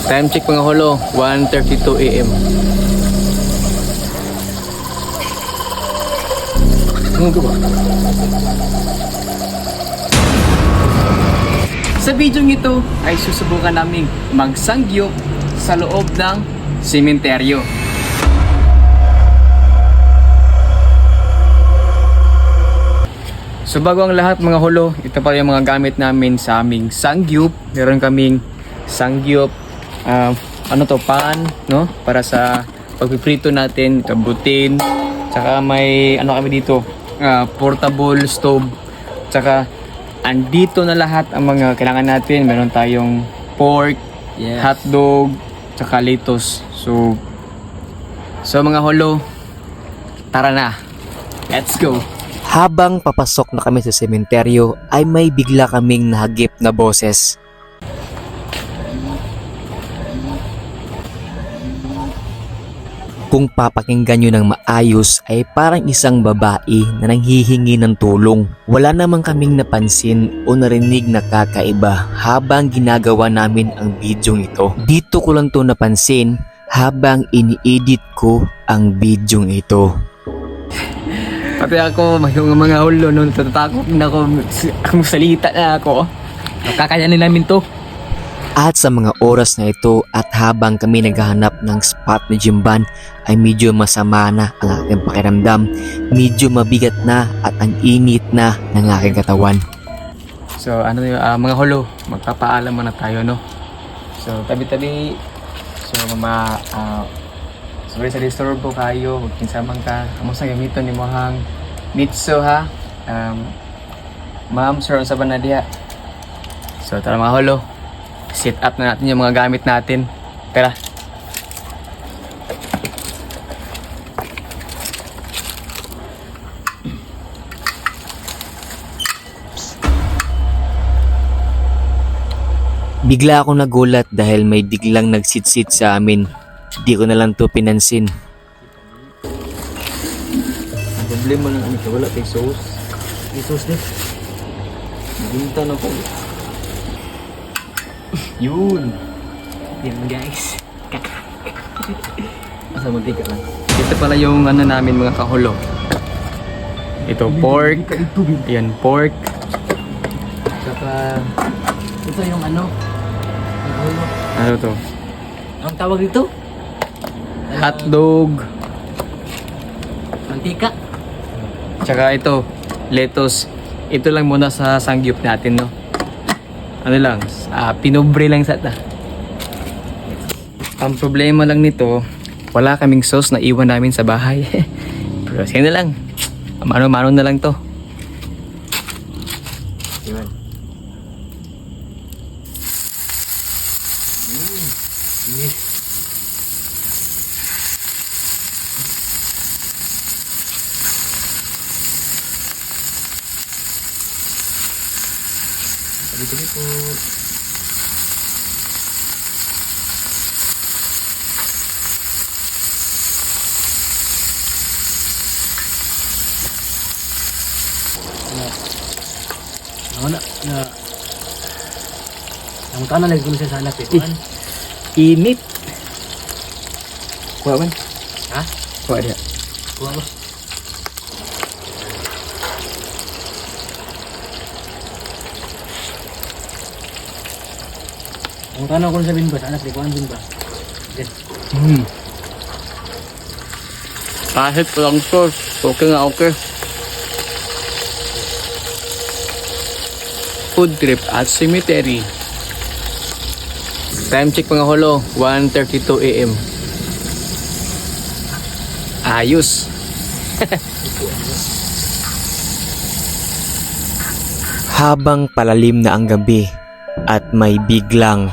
Time check mga holo, 1:32 AM. Sa video ito ay susubukan namin magsangyup sa loob ng sementeryo. So bago ang lahat mga holo, ito pa yung mga gamit namin sa aming sangyup. Meron kaming sangyup, pan, no? Para sa pagpiprito natin, ito butin. Tsaka may kami dito, portable stove. Tsaka andito na lahat ang mga kailangan natin. Meron tayong pork, hotdog, tsaka lettuce. So mga holo, tara na. Let's go. Habang papasok na kami sa sementeryo ay may bigla kaming nahagip na boses. Kung papakinggan nyo ng maayos ay parang isang babae na nanghihingi ng tulong. Wala namang kaming napansin o narinig na kakaiba habang ginagawa namin ang bidyong ito. Dito ko lang to napansin habang ini-edit ko ang bidyong ito. Pati ako, yung mga holo, no, natatakot na ako, kung salita na ako. Kakayanin namin to. At sa mga oras na ito at habang kami naghahanap ng spot ni Jimban ay medyo masama na ang aking pakiramdam. Medyo mabigat na at ang init na ng aking katawan. So mga holo, magpapaalam muna tayo, no. So tabi-tabi. So sorry sa disturbo kayo, huwag kinsamang ka. Amo sa gamiton ni mohang mitso ha. Ma'am, sir, sa banadiha. So tara mga holo, set up na natin yung mga gamit natin. Tara. Bigla akong nagulat dahil may biglang nagsitsit sa amin. Di ko na lang to pinansin. Ang problema lang wala kay sauce. May sauce din. Maginta na ko. Yun. Yan guys. Asa mantika lang. Ito pala yung namin mga kaholo. Ito pork. Ayan pork. Saka ito yung kaholo. Ano to? Ang tawag dito? Hotdog. Mantika. Tsaka ito, lettuce. Ito lang muna sa sangyup natin, no? Ano lang, pinobre lang sa ta. Ang problema lang nito, wala kaming sauce na iwan namin sa bahay. Pero sige na lang. Mano-mano na lang to. Iwan. Yes. Tabi-tabi po. Wala na. Ang kanan lagi ko sa sana pituan. Init. Kuha man. Ha? Kuha dia. Kuha ba? Ang kanan ko sabihin ba sana pituan din ba? Yes. Kahit walang sauce, okay nga okay. Food trip at cemetery. Time check mga holo, 1:32 AM. Ayos. Habang palalim na ang gabi at may biglang